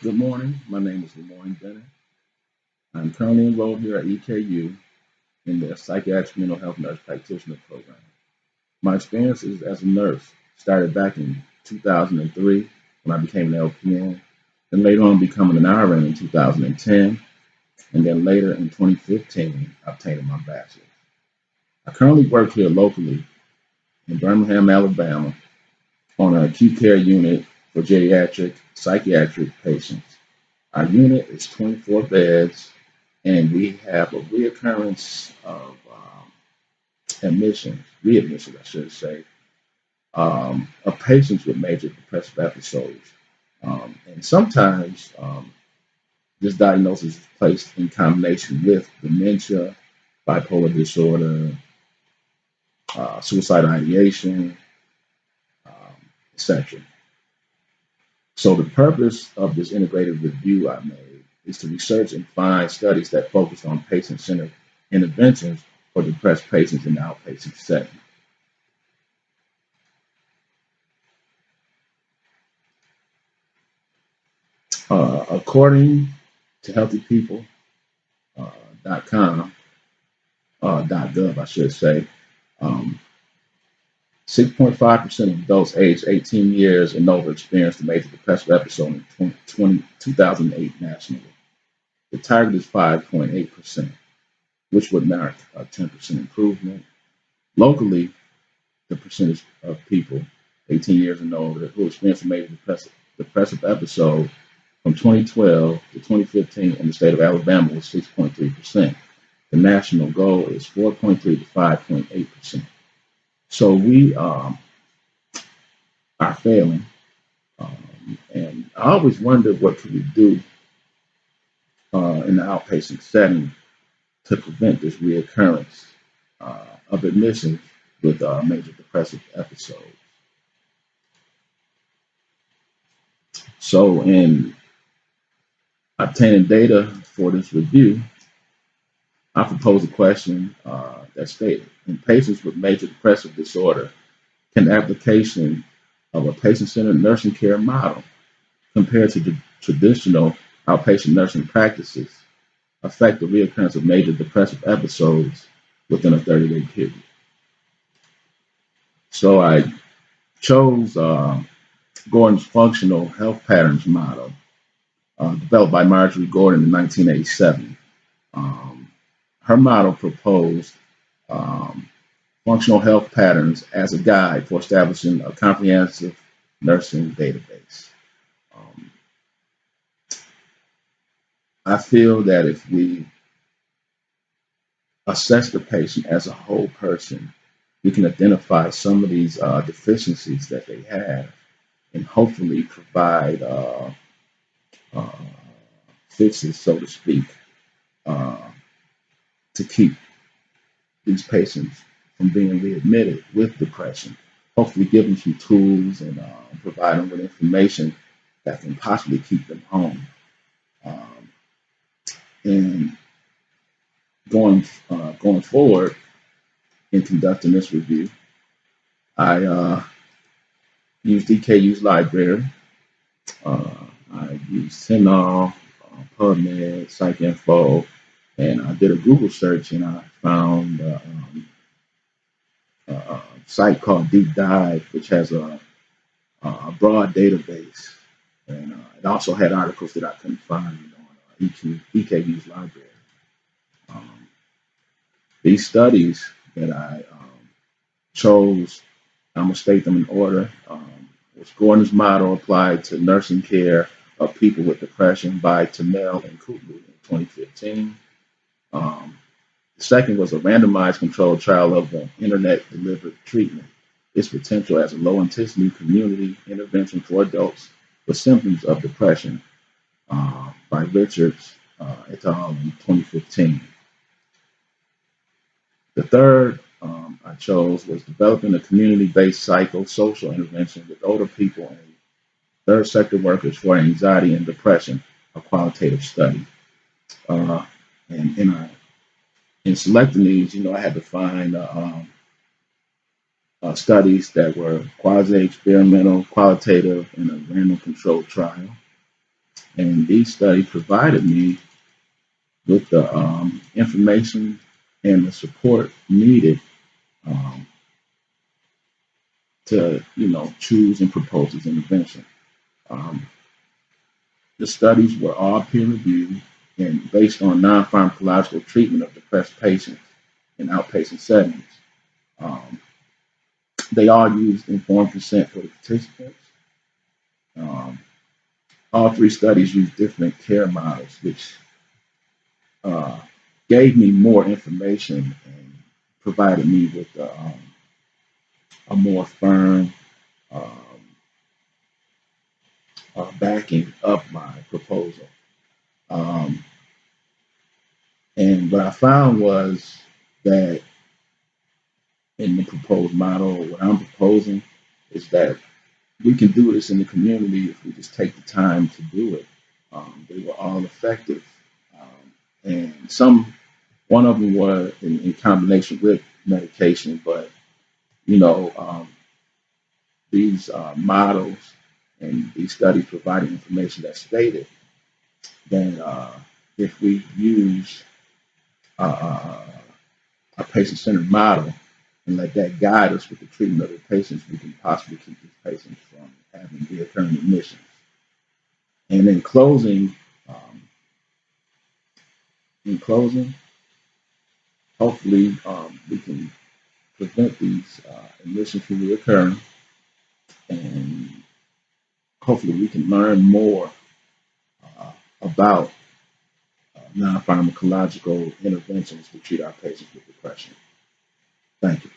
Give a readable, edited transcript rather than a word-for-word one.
Good morning. My name is Lemoyne Bennett. I'm currently enrolled here at EKU in the Psychiatric Mental Health Nurse Practitioner Program. My experiences as a nurse started back in 2003 when I became an LPN, then later on becoming an RN in 2010, and then later in 2015, obtaining my bachelor's. I currently work here locally in Birmingham, Alabama, on an acute care unit for geriatric psychiatric patients. Our unit is 24 beds, and we have a reoccurrence of readmissions, I should say, of patients with major depressive episodes. And sometimes this diagnosis is placed in combination with dementia, bipolar disorder, suicidal ideation, etc. So the purpose of this integrated review I made is to research and find studies that focus on patient-centered interventions for depressed patients in the outpatient setting. According to healthypeople.com, .gov, I should say, um, 6.5% of adults aged 18 years and over experienced a major depressive episode in 2008 nationally. The target is 5.8%, which would mark a 10% improvement. Locally, the percentage of people 18 years and older who experienced a major depressive episode from 2012 to 2015 in the state of Alabama was 6.3%. The national goal is 4.3 to 5.8%. So we are failing. And I always wondered what could we do in the outpatient setting to prevent this reoccurrence of admissions with major depressive episodes. So in obtaining data for this review, I propose a question that stated, in patients with major depressive disorder, can the application of a patient-centered nursing care model compared to the traditional outpatient nursing practices affect the reoccurrence of major depressive episodes within a 30-day period? So I chose Gordon's functional health patterns model, developed by Marjorie Gordon in 1987. Her model proposed um, functional health patterns as a guide for establishing a comprehensive nursing database. Um, I feel that if we assess the patient as a whole person, we can identify some of these deficiencies that they have and hopefully provide uh, fixes, so to speak, uh, to keep these patients from being readmitted with depression. Hopefully, give them some tools and provide them with information that can possibly keep them home. Um, and going forward in conducting this review, I used DKU's library. Uh, I used CINAHL, PubMed, PsycInfo, and I did a Google search and I found a site called Deep Dive, which has a broad database. And it also had articles that I couldn't find on EKU's library. Um, these studies that I chose, I'm going to state them in order. Was Gordon's model applied to nursing care of people with depression by Tamel and Kutlu in 2015. Um, the second was a randomized controlled trial of the internet delivered treatment, its potential as a low intensity community intervention for adults with symptoms of depression by Richards et al. In 2015. The third I chose was developing a community based psychosocial intervention with older people and third sector workers for anxiety and depression, a qualitative study. Uh, and in selecting these, I had to find studies that were quasi experimental, qualitative, and a random controlled trial. And these studies provided me with the information and the support needed um, to, choose and propose this intervention. Um, the studies were all peer reviewed and based on non-pharmacological treatment of depressed patients in outpatient settings. Um, they all used informed consent for the participants. Um, all three studies used different care models, which uh, gave me more information and provided me with a more firm um, backing of my proposal. Um, and what I found was that in the proposed model, what I'm proposing is that we can do this in the community if we just take the time to do it. They were all effective, and one of them was in combination with medication. But you know, these models and these studies provided information that stated that if we use uh, a patient-centered model and let that guide us with the treatment of the patients, we can possibly keep these patients from having reoccurring admissions. And um, in closing, hopefully we can prevent these admissions from reoccurring, and hopefully we can learn more about non-pharmacological interventions to treat our patients with depression. Thank you.